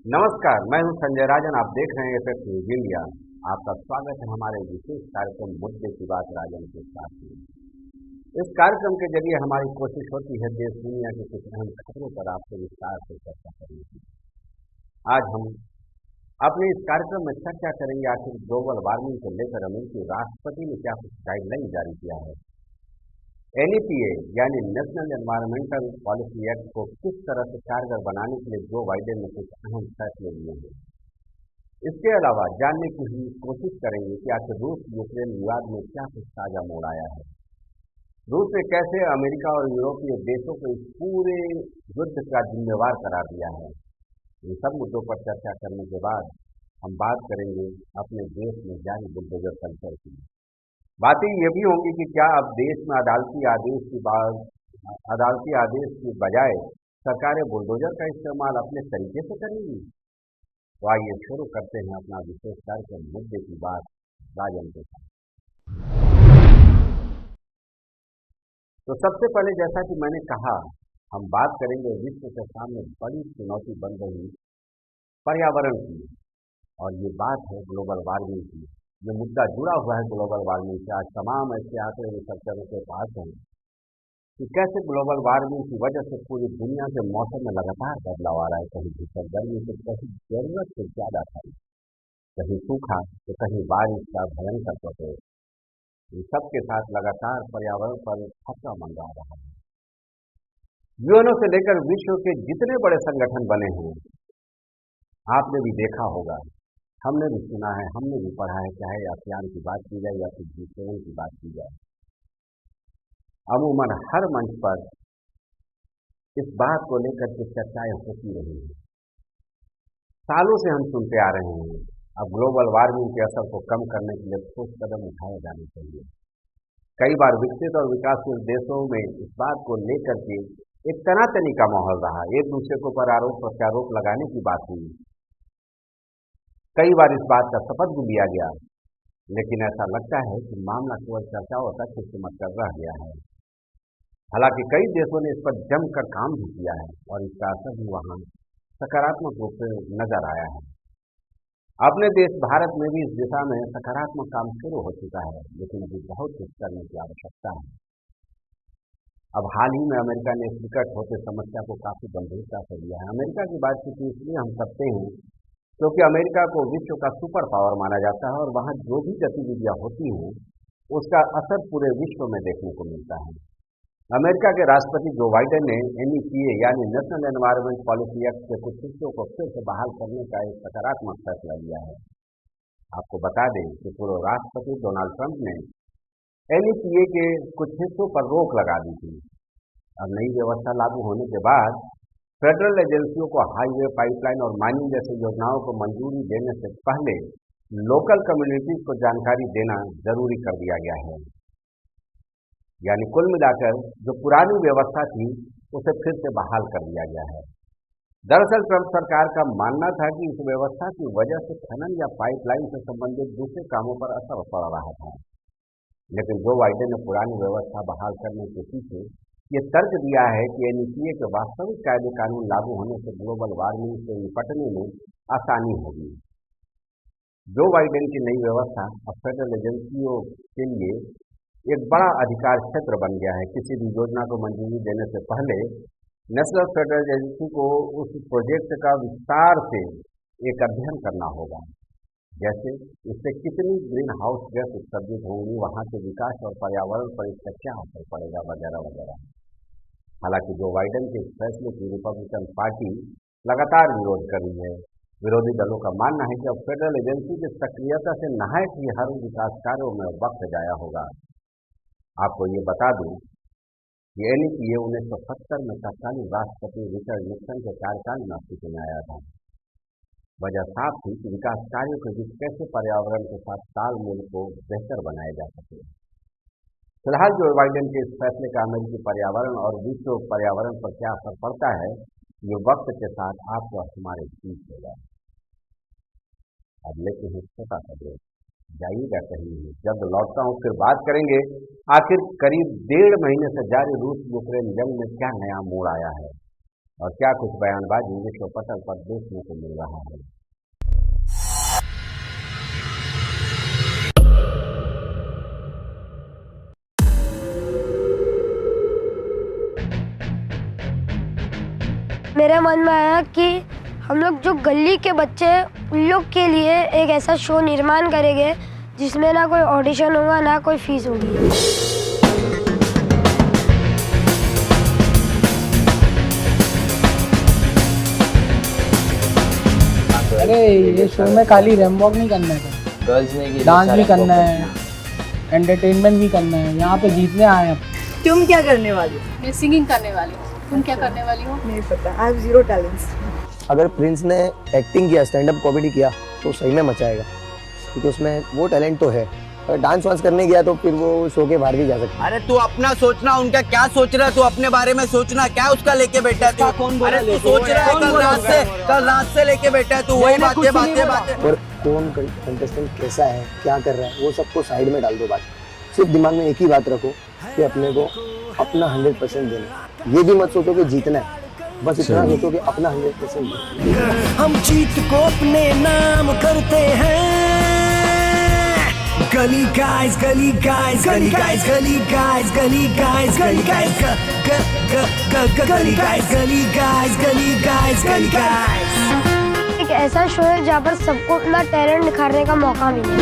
नमस्कार, मैं हूं संजय राजन। आप देख रहे हैं एफएफ न्यूज इंडिया। आपका स्वागत है हमारे विशेष कार्यक्रम मुद्दे की बात राजन के साथ में। इस कार्यक्रम के जरिए हमारी कोशिश होती है देश दुनिया के कुछ अहम खबरों पर आपसे विस्तार से चर्चा करने की। आज हम अपने इस कार्यक्रम में चर्चा करेंगे आखिर ग्लोबल वार्मिंग को लेकर अमेरिकी राष्ट्रपति ने क्या कुछ गाइडलाइन जारी किया है। एनईपीए यानी नेशनल एनवायरमेंटल पॉलिसी एक्ट को किस तरह से कारगर बनाने के लिए जो बाइडेन ने कुछ अहम फैसले लिए हैं। इसके अलावा जानने की ही कोशिश करेंगे कि आखिर रूस यूक्रेन विवाद में क्या कुछ ताजा मोड़ आया है। रूस ने कैसे अमेरिका और यूरोपीय देशों को इस पूरे युद्ध का जिम्मेवार करार दिया है। इन सब मुद्दों पर चर्चा करने के बाद हम बात करेंगे अपने देश में जारी बुलडोजर कल्चर की। बातें ये भी होंगी कि क्या अब देश में अदालती आदेश की बजाय सरकारें बुलडोजर का इस्तेमाल अपने तरीके से करेंगी। तो आइए शुरू करते हैं अपना विशेष कार्यक्रम मुद्दे की बात राजन के साथ। तो सबसे पहले जैसा कि मैंने कहा, हम बात करेंगे विश्व के सामने बड़ी चुनौती बन रही पर्यावरण की, और ये बात है ग्लोबल वार्मिंग की। ये मुद्दा जुड़ा हुआ है ग्लोबल वार्मिंग से। आज तमाम ऐसे आंकड़े रिसर्चरों के पास हैं कि कैसे ग्लोबल वार्मिंग की वजह से पूरी दुनिया के मौसम में लगातार बदलाव आ रहा है। कहीं भीषण गर्मी तो कहीं जरूरत से ज्यादा ठंड, कहीं सूखा तो कहीं बारिश का भयंकर प्रकोप। इन सबके साथ लगातार पर्यावरण पर खतरा मंडरा रहा है। यूएनओ से लेकर विश्व के जितने बड़े संगठन बने हैं, आपने भी देखा होगा, हमने भी सुना है, हमने भी पढ़ा है, चाहे आसियान की बात की जाए या फिर G7 की बात की जाए। अमूमन हर मंच पर इस बात को लेकर के चर्चाएं होती रही हैं। सालों से हम सुनते आ रहे हैं अब ग्लोबल वार्मिंग के असर को कम करने के लिए ठोस कदम उठाए जाने चाहिए। कई बार विकसित और विकासशील देशों में इस बात को लेकर के एक तनातनी का माहौल रहा, एक दूसरे के ऊपर आरोप प्रत्यारोप लगाने की बात हुई। कई बार इस बात का शपथ भी लिया गया, लेकिन ऐसा लगता है कि मामला केवल चर्चाओं तक ही सिमट कर रह गया है। हालांकि कई देशों ने इस पर जमकर काम भी किया है और इसका असर भी वहां सकारात्मक रूप से नजर आया है। अपने देश भारत में भी इस दिशा में सकारात्मक काम शुरू हो चुका है, लेकिन अभी बहुत कुछ करने की आवश्यकता है। अब हाल ही में अमेरिका ने इस विकट होते समस्या को काफी गंभीरता से लिया है। अमेरिका की बातचीत इसलिए हम करते हैं क्योंकि अमेरिका को विश्व का सुपर पावर माना जाता है और वहां जो भी गतिविधियां होती हैं उसका असर पूरे विश्व में देखने को मिलता है। अमेरिका के राष्ट्रपति जो बाइडेन ने एनईपीए यानी नेशनल एनवायरमेंट पॉलिसी एक्ट के कुछ हिस्सों को फिर से बहाल करने का एक सकारात्मक फैसला लिया है। आपको बता दें कि पूर्व राष्ट्रपति डोनाल्ड ट्रंप ने एनईपीए के कुछ हिस्सों पर रोक लगा दी थी। अब नई व्यवस्था लागू होने के बाद फेडरल एजेंसियों को हाईवे, पाइपलाइन और माइनिंग जैसी योजनाओं को मंजूरी देने से पहले लोकल कम्युनिटीज को जानकारी देना जरूरी कर दिया गया है। यानी कुल मिलाकर जो पुरानी व्यवस्था थी उसे फिर से बहाल कर दिया गया है। दरअसल ट्रंप सरकार का मानना था कि इस व्यवस्था की वजह से खनन या पाइपलाइन से संबंधित दूसरे कामों पर असर पड़ रहा था, लेकिन जो बाइडेन ने पुरानी व्यवस्था बहाल करने के पीछे ये तर्क दिया है कि एनईपीए के वास्तविक कायदे कानून लागू होने से ग्लोबल वार्मिंग से निपटने में आसानी होगी। जो बाइडेन की नई व्यवस्था अब फेडरल एजेंसियों के लिए एक बड़ा अधिकार क्षेत्र बन गया है। किसी भी योजना को मंजूरी देने से पहले नेशनल फेडरल एजेंसी को उस प्रोजेक्ट का विस्तार से एक अध्ययन करना होगा, जैसे इससे कितनी ग्रीन हाउस गैस उत्सर्जित होंगी, वहां के विकास और पर्यावरण पर इसका क्या असर पड़ेगा, वगैरह वगैरह। हालांकि जो बाइडेन के इस फैसले की रिपब्लिकन पार्टी लगातार विरोध कर रही है। विरोधी दलों का मानना है कि अब फेडरल एजेंसी की सक्रियता से नहायत ही हर विकास कार्यों में वक्त जाया होगा। आपको ये बता दूं कि एनईपीए 1970 में तत्कालीन राष्ट्रपति रिचर्ड निक्सन के कार्यकाल में अस्तित्व में आया था। वजह साफ थी कि विकास कार्यों के बीच कैसे पर्यावरण के साथ तालमेल को बेहतर बनाया जा सके। फिलहाल जो बाइडेन के इस फैसले का अमेरिकी पर्यावरण और विश्व पर्यावरण पर क्या असर पड़ता है, ये वक्त के साथ आपको हमारे बीच होगा। अब लेते हैं छोटा सा ब्रेक, जाइएगा कहीं नहीं। जब लौटता हूँ फिर बात करेंगे आखिर करीब 1.5 महीने से जारी रूस यूक्रेन जंग में क्या नया मोड़ आया है। और क्या कुछ बयानबाजी विश्व पटल पर देखने को मिल रहा है। मेरे मन में आया कि हम लोग जो गली के बच्चे हैं उन लोग के लिए एक ऐसा शो निर्माण करेंगे जिसमें ना कोई ऑडिशन होगा ना कोई फीस होगी। अरे ये शो में खाली रैम वॉक नहीं करना है, गर्ल्स ने डांस भी करना है, एंटरटेनमेंट भी करना है। यहाँ पे जीतने आए हैं। तुम क्या करने वाली हो? मैं सिंगिंग करने वाली हूँ। तुम क्या करने वाली हो? नहीं पता, आई हैव जीरो टैलेंट्स। अगर प्रिंस ने एक्टिंग किया, स्टैंड अप कॉमेडी किया तो सही में मचाएगा, क्योंकि उसमें वो टैलेंट तो है। अगर डांस वांस करने गया तो फिर वो शो के बाहर भी जा सकता है। अरे तू अपना सोचना, उनका क्या सोच रहा है, तू अपने बारे में सोचना। क्या उसका लेके बैठा है तू? अरे तू सोच रहा है कल रात से लेके बैठा है तू, वही बातें। और कौन कंटेस्टेंट कैसा है, क्या कर रहा है, वो सबको साइड में डाल दो। बात सिर्फ दिमाग में एक ही बात रखो कि अपने को अपना 100% देना। ये भी मत सोचो कि जीतना है, बस इतना सोचो कि अपना 100% देना। हम जीत को अपने नाम करते हैं। गली गाइस, गली गाइस, गली गाइस, गली गाइस, गली गाइस, गली गाइस, गली गाइस, गली गाइस, गली गाइस, गली गाइस। एक ऐसा शो है जहाँ पर सबको अपना टैलेंट निखारने का मौका मिले।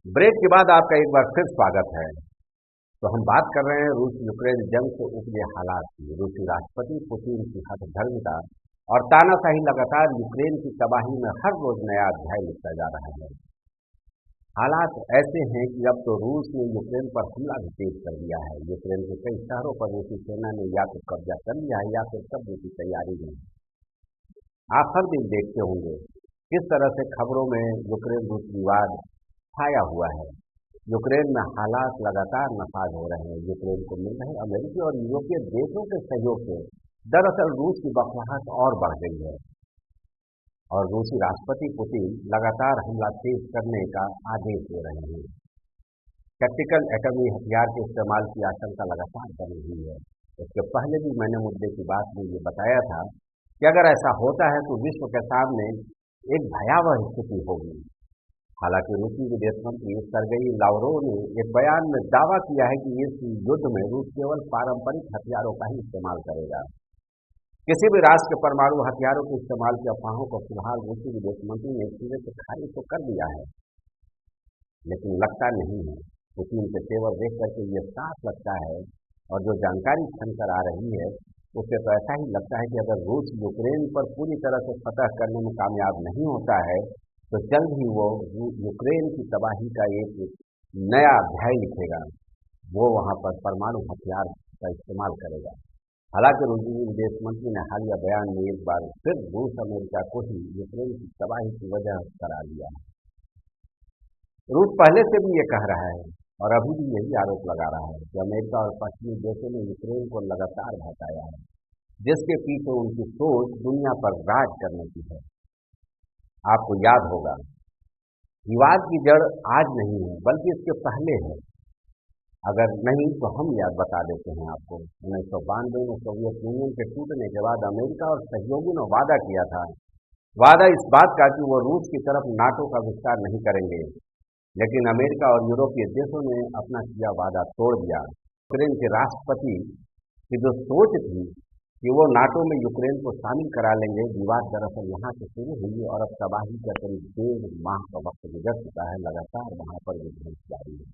ब्रेक के बाद आपका एक बार फिर स्वागत है। तो हम बात कर रहे हैं रूस यूक्रेन जंग से उपजे हालात की। रूसी राष्ट्रपति पुतिन की हठधर्मिता और तानाशाही लगातार यूक्रेन की तबाही में हर रोज नया अध्याय लिखता जा रहा है। हालात ऐसे हैं कि अब तो रूस ने यूक्रेन पर हमला भी तेज कर दिया है। यूक्रेन के कई शहरों पर रूसी सेना ने या तो कब्जा कर लिया है या फिर कब्जे की तैयारी में। आप हर दिन देखते होंगे किस तरह से खबरों में यूक्रेन रूस विवाद छाया हुआ है। यूक्रेन में हालात लगातार नासाज हो रहे हैं। यूक्रेन को मिल रहे अमेरिकी और यूरोपीय देशों के सहयोग से दरअसल रूस की बखलाहट और बढ़ गई है और रूसी राष्ट्रपति पुतिन लगातार हमला तेज करने का आदेश दे रहे हैं। टैक्टिकल एटमी हथियार के इस्तेमाल की आशंका लगातार बनी हुई है। इसके पहले भी मैंने मुद्दे की बात में ये बताया था कि अगर ऐसा होता है तो विश्व के सामने एक भयावह स्थिति होगी। हालांकि रूसी विदेश मंत्री सरगेई लावरोव ने एक बयान में दावा किया है कि इस युद्ध में रूस केवल पारंपरिक हथियारों का ही इस्तेमाल करेगा। किसी भी राष्ट्र के परमाणु हथियारों के इस्तेमाल की अफवाहों को फिलहाल रूसी विदेश मंत्री ने सीधे से खारिज तो कर दिया है, लेकिन लगता नहीं है। पुतिन के तेवर देख करके ये साफ लगता है और जो जानकारी छनकर आ रही है उससे तो ऐसा ही लगता है कि अगर रूस यूक्रेन पर पूरी तरह से फतह करने में कामयाब नहीं होता है तो जल्द ही वो यूक्रेन की तबाही का एक नया अध्याय लिखेगा। वो वहाँ पर परमाणु हथियार का इस्तेमाल करेगा। हालांकि रूसी विदेश मंत्री ने हालिया बयान में एक बार फिर रूस अमेरिका को ही यूक्रेन की तबाही की वजह करार दिया है। रूस पहले से भी ये कह रहा है और अभी भी यही आरोप लगा रहा है कि अमेरिका और पश्चिमी देशों ने यूक्रेन को लगातार भड़काया है, जिसके पीछे उनकी सोच दुनिया पर राज करने की है। आपको याद होगा विवाद की जड़ आज नहीं है बल्कि इसके पहले है। अगर नहीं तो हम याद बता देते हैं आपको। 1992 में सोवियत यूनियन के टूटने के बाद अमेरिका और सहयोगियों ने वादा किया था। वादा इस बात का कि वो रूस की तरफ नाटो का विस्तार नहीं करेंगे, लेकिन अमेरिका और यूरोपीय देशों ने अपना किया वादा तोड़ दिया। यूक्रेन के राष्ट्रपति की जो सोच थी कि वो नाटो में यूक्रेन को शामिल करा लेंगे, विवाद दरअसल यहाँ से शुरू हुई और अब तबाही का करीब 1.5 माह का वक्त गुजर चुका है। लगातार वहाँ पर विध्वंस जारी है।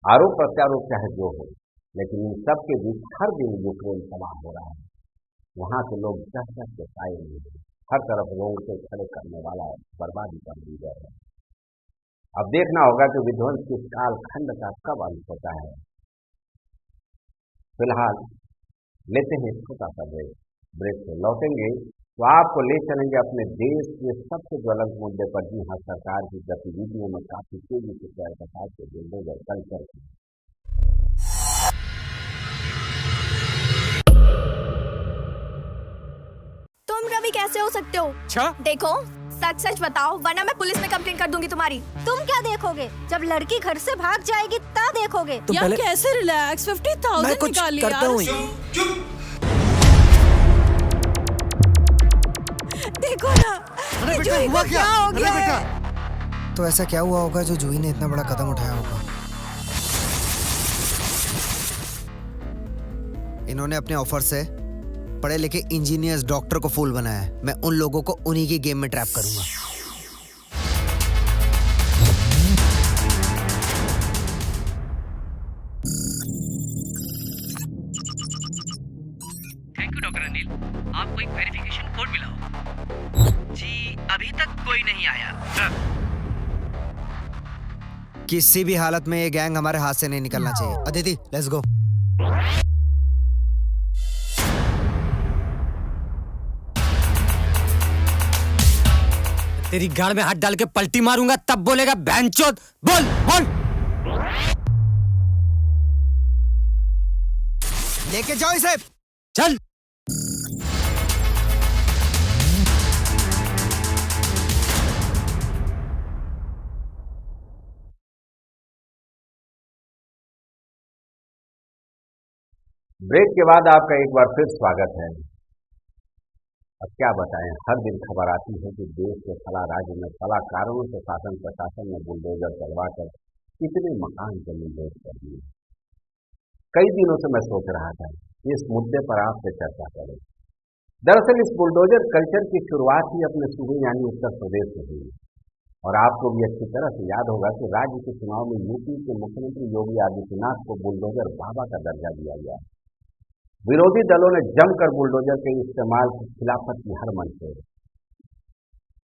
आरोप प्रत्यारोप चाहे जो हो, लेकिन इन सब के बीच हर दिन यूक्रेन तबाह हो रहा है। वहाँ के लोग चह के साए हुए हैं। हर तरफ रोंगटे खड़े करने वाला बर्बादी का मंजर है। अब देखना होगा कि विध्वंस के कालखंड का कब अंत होता है। फिलहाल लेते हैं छोटा सा ब्रेक से लौटेंगे तो आपको ले चलेंगे अपने देश के सबसे ज्वलंत मुद्दे पर। जी हाँ, सरकार की गतिविधियों में काफी तेजी से पैर के बिल्डर कल्चर की। तो तुम रवि कैसे हो सकते हो? देखो सच सच बताओ वरना मैं पुलिस में कंप्लेंट कर दूंगी तुम्हारी। तुम क्या देखोगे? जब लड़की घर से भाग जाएगी तब देखोगे। यार कैसे रिलैक्स, 50,000 निकाली यार। देखो ना जूही को क्या हो गया है? तो ऐसा क्या हुआ होगा जो जूही ने इतना बड़ा कदम उठाया होगा? इन्होंने अपने ऑफर से पढ़े लिखे इंजीनियर्स डॉक्टर को फूल बनाया है। मैं उन लोगों को उन्हीं की गेम में ट्रैप करूंगा। थैंक यू डॉक्टर अनिल, आपको एक वेरिफिकेशन कोड मिला होगा। जी अभी तक कोई नहीं आया। किसी भी हालत में ये गैंग हमारे हाथ से नहीं निकलना चाहिए। Aditi let's go. तेरी गाड़ में हाथ डाल के पलटी मारूंगा तब बोलेगा बैंचोद। बोल बोल। लेके जाओ इसे। चल। ब्रेक के बाद आपका एक बार फिर स्वागत है। अब क्या बताएं, हर दिन खबर आती है कि देश के फला राज्य में फला कारणों से शासन प्रशासन ने बुलडोजर चलवाकर कितने मकान जमीन बेच कर दिए। कई दिनों से मैं सोच रहा था कि इस मुद्दे पर आपसे चर्चा करें। दरअसल इस बुलडोजर कल्चर की शुरुआत ही अपने सूबे यानी उत्तर प्रदेश से हुई और आपको भी अच्छी तरह से याद होगा कि राज्य के चुनाव में यूपी के मुख्यमंत्री योगी आदित्यनाथ को बुलडोजर बाबा का दर्जा दिया गया। विरोधी दलों ने जमकर बुलडोजर के इस्तेमाल की खिलाफत की हर मंच पे।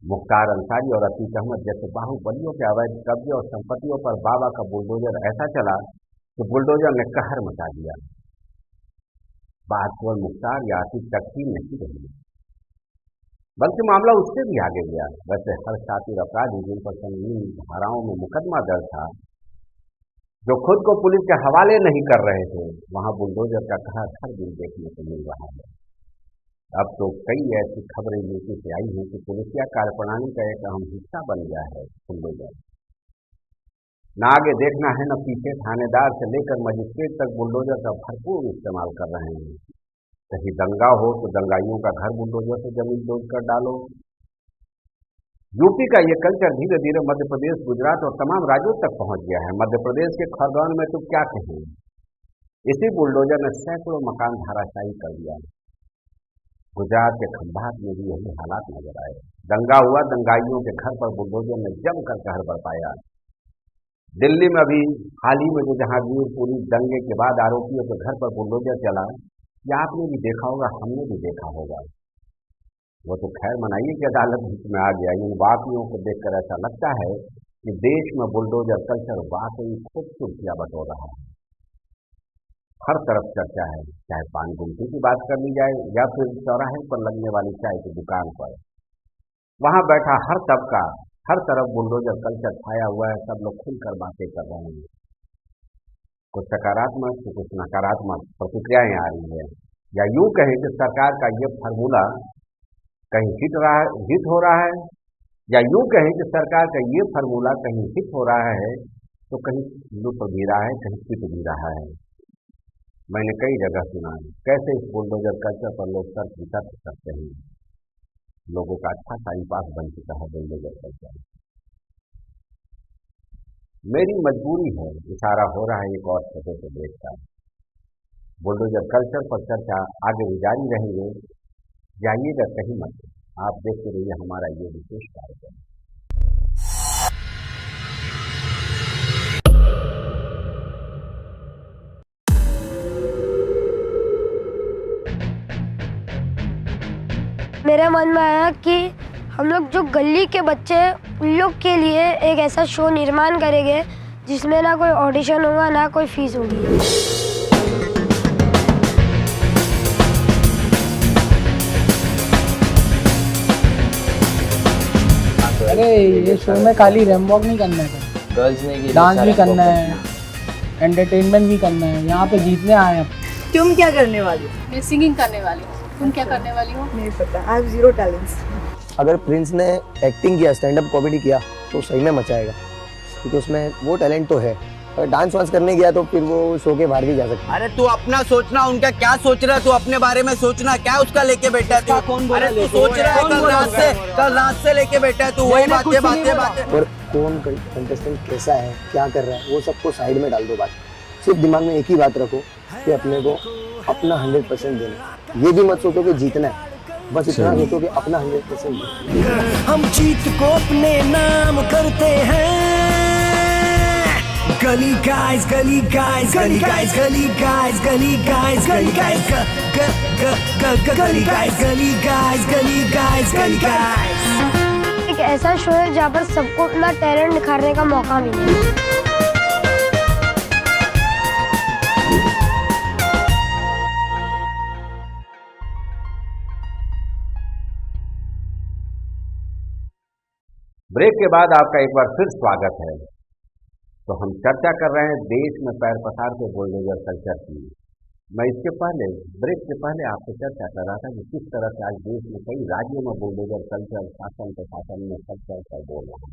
मुख्तार अंसारी और अतीक अहमद जैसे बाहुबलियों के अवैध कब्जे और संपत्तियों पर बाबा का बुलडोजर ऐसा चला कि बुलडोजर ने कहर मचा दिया। बात केवल मुख्तार या अतीक तक ही नहीं रही, बल्कि मामला उससे भी आगे गया। वैसे हर शातिर अपराधी जिन पर संगीन धाराओं में मुकदमा दर्ज था, जो खुद को पुलिस के हवाले नहीं कर रहे थे, वहां बुलडोजर का कहर हर दिन देखने को मिल रहा है। अब तो कई ऐसी खबरें यूपी से आई हैं कि पुलिसिया कार्यप्रणाली का एक अहम हिस्सा बन गया है बुलडोजर। न आगे देखना है न पीछे, थानेदार से लेकर मजिस्ट्रेट तक बुलडोजर का भरपूर इस्तेमाल कर रहे हैं। कहीं दंगा हो तो दंगाइयों का घर बुलडोजर से जमीन तोड़ कर डालो। यूपी का ये कल्चर धीरे धीरे मध्य प्रदेश, गुजरात और तमाम राज्यों तक पहुंच गया है। मध्य प्रदेश के खरगोन में तो क्या कहें, इसी बुलडोजर ने सैकड़ों मकान धराशायी कर दिया। गुजरात के खंभात में भी यही हालात नजर आए। दंगा हुआ, दंगाइयों के घर पर बुलडोजर ने जमकर कहर बरपाया। दिल्ली में अभी हाल ही में जो जहांगीरपुरी दंगे के बाद आरोपियों के घर पर बुलडोजर चला, या आपने भी देखा होगा, हमने भी देखा होगा। वो तो खैर मनाइए कि अदालत बीच में आ गया। इन वाकइयों को देखकर ऐसा लगता है कि देश में बुलडोजर कल्चर वाकई खूबसूरतियां बटोर रहा है। हर तरफ चर्चा है, चाहे पान गुमटी की बात कर ली जाए या फिर चौराहे पर लगने वाली चाय की दुकान पर। वहां बैठा हर तबका, हर तरफ बुलडोजर कल्चर छाया हुआ है। सब लोग खुलकर बातें कर रहे हैं। कुछ सकारात्मक तो कुछ नकारात्मक प्रतिक्रियाएं आ रही है, या यूं कहें कि सरकार का ये फार्मूला कहीं हिट हो रहा है, या यूं कहें कि सरकार का ये फार्मूला कहीं हिट हो रहा है तो कहीं लुट भी रहा है, कहीं पिट भी रहा है। मैंने कई जगह सुना कैसे इस बुलडोजर कल्चर पर लोग तर्क वितर्क करते हैं। लोगों का अच्छा टाइम पास बन चुका है बुलडोजर कल्चर। मेरी मजबूरी है, इशारा हो रहा है एक और छोटे से देश का। बुलडोजर कल्चर पर चर्चा आगे भी जारी रहेंगे। जाइएगा कहीं मत, आप देखते रहिए हमारा ये विशेष कार्यक्रम। मेरे मन में आया कि हम लोग जो गली के बच्चे हैं उन लोग के लिए एक ऐसा शो निर्माण करेंगे जिसमें ना कोई ऑडिशन होगा ना कोई फीस होगी। अरे ये शो में खाली रैम वॉक नहीं करना है, गर्ल्स ने डांस भी करना है, एंटरटेनमेंट भी करना है। यहाँ पे जीतने आए हैं। तुम क्या करने वाली हो? मैं सिंगिंग करने वाली हूँ। तुम क्या करने वाली हो? नहीं पता, आई हैव जीरो टैलेंट्स। अगर प्रिंस ने एक्टिंग किया, स्टैंड अप कॉमेडी किया तो सही में मचाएगा, क्योंकि उसमें वो टैलेंट तो है। अगर डांस वांस करने गया तो फिर वो शो के बाहर भी जा सकता है। अरे तू अपना सोचना, उनका क्या सोच रहा है, तू अपने बारे में सोचना, क्या उसका लेके बैठा है तू? अरे तू सोच रहा है कल रात से लेके बैठा है तू, वही बातें। और कौन कंटेस्टेंट कैसा है, क्या कर रहा है, वो सबको साइड में डाल दो बात। सिर्फ दिमाग में एक ही बात रखो कि अपने को अपना 100% देना। ये भी मत सोचो कि जीतना है, बस इतना सोचो कि अपना 100% देना। हम जीत को अपने नाम करते हैं। गली गाइस, गली गाइस, गली गाइस, गली गाइस, गली गाइस, गली गाइस, गली गाइस, गली गाइस, गली गाइस, गली गाइस। एक ऐसा शो है जहाँ पर सबको अपना टैलेंट निखारने का मौका मिले। ब्रेक के बाद आपका एक बार फिर स्वागत है। तो हम चर्चा कर रहे हैं देश में पैर पसार के बुलडोजर कल्चर की। मैं इसके पहले, ब्रेक से पहले आपसे चर्चा कर रहा था कि किस तरह से आज देश में कई राज्यों में बुलडोजर कल्चर शासन प्रशासन में सब चलकर बोल रहा है।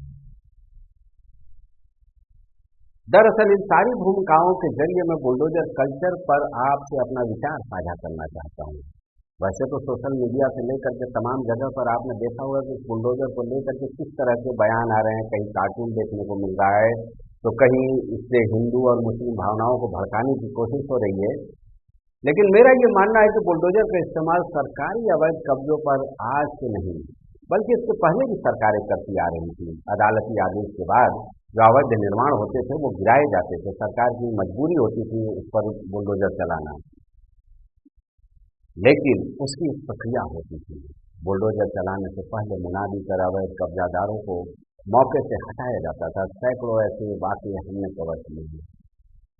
दरअसल इन सारी भूमिकाओं के जरिए मैं बुलडोजर कल्चर पर आपसे अपना विचार साझा करना चाहता हूँ। वैसे तो सोशल मीडिया से लेकर के तमाम जगह पर आपने देखा होगा कि बुलडोजर को लेकर के किस तरह के बयान आ रहे हैं। कहीं कार्टून देखने को मिल रहा है, तो कहीं इससे हिंदू और मुस्लिम भावनाओं को भड़काने की कोशिश हो रही है। लेकिन मेरा ये मानना है कि बुलडोजर का इस्तेमाल सरकारी अवैध कब्जों पर आज से नहीं, बल्कि इससे पहले भी सरकारें करती आ रही थी। अदालती आदेश के बाद जो अवैध निर्माण होते थे वो गिराए जाते थे, सरकार की मजबूरी होती थी उस पर बुलडोजर चलाना, लेकिन उसकी प्रक्रिया होती थी। बुलडोजर चलाने से पहले मुनादी कर अवैध कब्जादारों को मौके से हटाया जाता था। सैकड़ों ऐसे वाकये हमने कवर किए हैं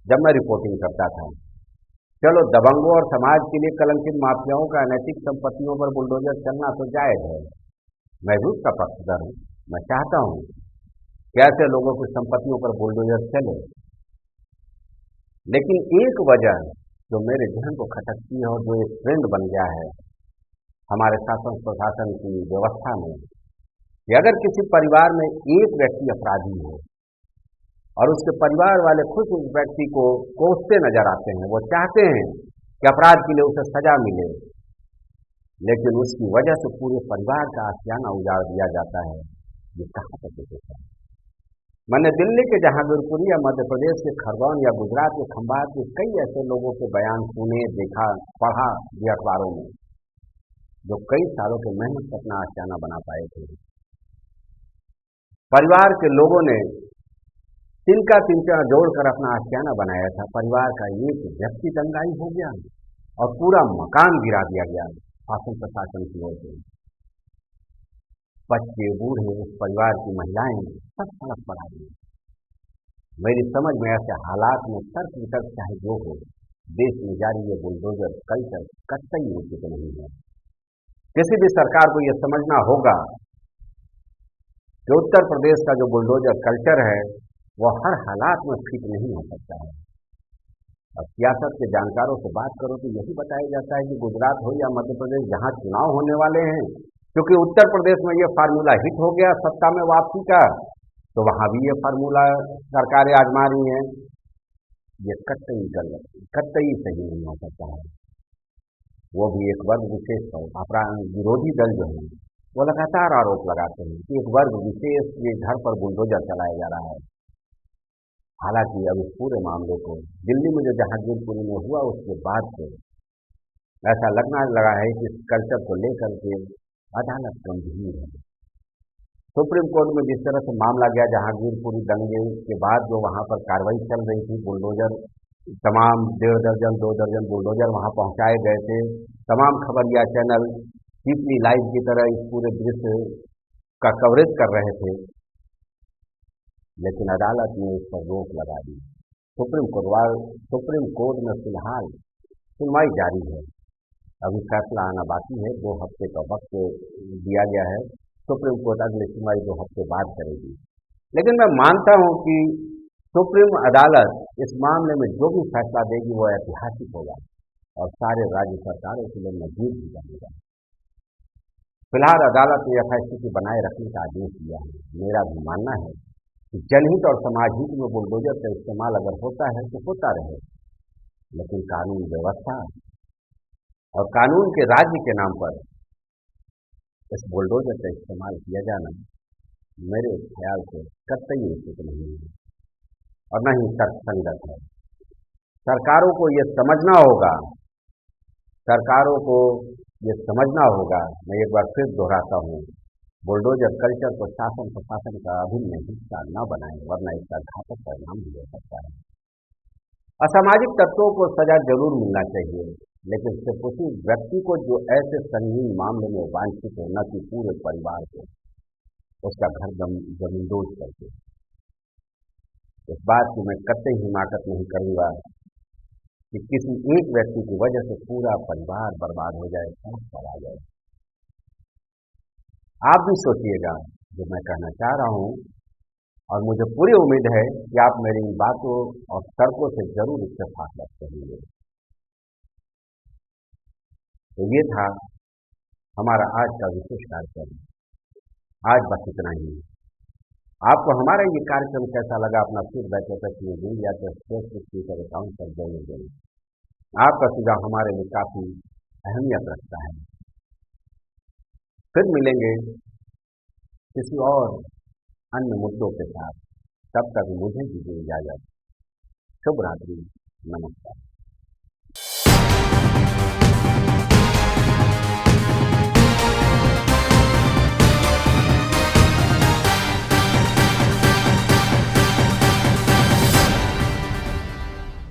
जब मैं रिपोर्टिंग करता था। चलो, दबंगों और समाज के लिए कलंकित माफियाओं का अनैतिक संपत्तियों पर बुलडोजर चलना तो जायज है, मैं भी उसका पक्षधर हूँ। मैं चाहता हूँ कि ऐसे लोगों की संपत्तियों पर बुलडोजर चले, लेकिन एक वजह जो मेरे जहन को खटकती है और जो एक ट्रेंड बन गया है हमारे शासन प्रशासन की व्यवस्था में, कि अगर किसी परिवार में एक व्यक्ति अपराधी हो और उसके परिवार वाले खुद उस व्यक्ति को कोसते नजर आते हैं, वो चाहते हैं कि अपराध के लिए उसे सजा मिले, लेकिन उसकी वजह से पूरे परिवार का आशियाना उजाड़ दिया जाता है, ये कहाँ तक होता है? मैंने दिल्ली के जहांगीरपुरी या मध्य प्रदेश के खरगोन या गुजरात के खंभात के कई ऐसे लोगों के बयान सुने, देखा, पढ़ा भी अखबारों में, जो कई सालों के मेहनत से अपना आशियाना बना पाए थे। परिवार के लोगों ने तिनका जोड़कर अपना आशियाना बनाया था। परिवार का एक व्यक्ति दंगाई हो गया और पूरा मकान गिरा दिया गया शासन प्रशासन की ओर से। बच्चे, बूढ़े, उस परिवार की महिलाएं सब सड़क पर आ गई। मेरी समझ में ऐसे हालात में तर्क वितर्क चाहे जो हो, देश में जारी ये बुलडोजर कल्चर कतई उचित नहीं है। किसी भी सरकार को यह समझना होगा कि उत्तर प्रदेश का जो बुलडोजर कल्चर है वो हर हालात में फिट नहीं हो सकता है। अब सियासत के जानकारों से बात करो तो यही बताया जाता है कि गुजरात हो या मध्य प्रदेश, जहाँ चुनाव होने वाले हैं, क्योंकि उत्तर प्रदेश में ये फार्मूला हिट हो गया सत्ता में वापसी का, तो वहाँ भी ये फार्मूला सरकारें आजमा रही हैं। ये कतई गलत, कतई सही नहीं हो सकता है। वो भी एक वर्ग विशेष पर। अपराध विरोधी दल जो है वो लगातार आरोप लगाते हैं कि एक वर्ग विशेष के घर पर बुलडोजर चलाया जा रहा है। हालांकि अब इस पूरे मामले को दिल्ली में जो जहांगीरपुरी में हुआ उसके बाद से ऐसा लगना लगा है कि इस कल्चर को लेकर के अदालत गंभीर है। सुप्रीम कोर्ट में जिस तरह से मामला गया जहांगीरपुरी दंगे के बाद, जो वहाँ पर कार्रवाई चल रही थी, बुलडोजर तमाम 1.5 दर्जन 2 दर्जन बुलडोजर वहाँ पहुँचाए गए थे। तमाम खबरिया चैनल चीपली लाइव की तरह इस पूरे दृश्य का कवरेज कर रहे थे, लेकिन अदालत ने इस पर रोक लगा दी। सुप्रीम कोर्ट में फिलहाल सुनवाई जारी है, अभी फैसला आना बाकी है। 2 हफ्ते का वक्त दिया गया है। सुप्रीम कोर्ट अगली सुनवाई 2 हफ्ते बाद करेगी। लेकिन मैं मानता हूं कि सुप्रीम अदालत इस मामले में जो भी फैसला देगी वो ऐतिहासिक होगा और सारे राज्य सरकारों के लिए मजबूत भी बनेगा। फिलहाल अदालत ने यथास्थिति बनाए रखने का आदेश दिया है। मेरा भी मानना है कि जनहित और समाज हित में बुलडोजर का इस्तेमाल अगर होता है तो होता रहे, लेकिन कानून व्यवस्था और कानून के राज्य के नाम पर इस बुलडोजर का इस्तेमाल किया जाना मेरे ख्याल से कतई उचित नहीं है और न ही तर्कसंगत है। सरकारों को ये समझना होगा, सरकारों को ये समझना होगा, मैं एक बार फिर दोहराता हूँ, बुलडोजर कल्चर को शासन प्रशासन का अभिन्न हिस्सा न बनाए, वरना इसका घातक परिणाम भी हो सकता है। असामाजिक तत्वों को सजा जरूर मिलना चाहिए, लेकिन सिर्फ उसी व्यक्ति को जो ऐसे संगीन मामले में वांछित हो, न कि पूरे परिवार को उसका घर जमींदोज करके। इस बात की मैं कतई हिमाकत नहीं करूंगा कि किसी एक व्यक्ति की वजह से पूरा परिवार बर्बाद हो जाए, सड़क पर आ जाए। आप भी सोचिएगा जो मैं कहना चाह रहा हूं, और मुझे पूरी उम्मीद है कि आप मेरी इन बातों और तर्कों से जरूर इत्तेफाक रखेंगे। तो ये था हमारा आज का विशेष कार्यक्रम। आज बस इतना ही। आपको हमारा ये कार्यक्रम कैसा लगा अपना फीडबैक दें या तो फेसबुक ट्विटर अकाउंट पर जरूर दें। आपका सुझाव हमारे लिए काफ़ी अहमियत रखता है। फिर मिलेंगे किसी और अन्य मुद्दों के साथ। तब तक मुझे दीजिए इजाजत। शुभ रात्रि, नमस्कार।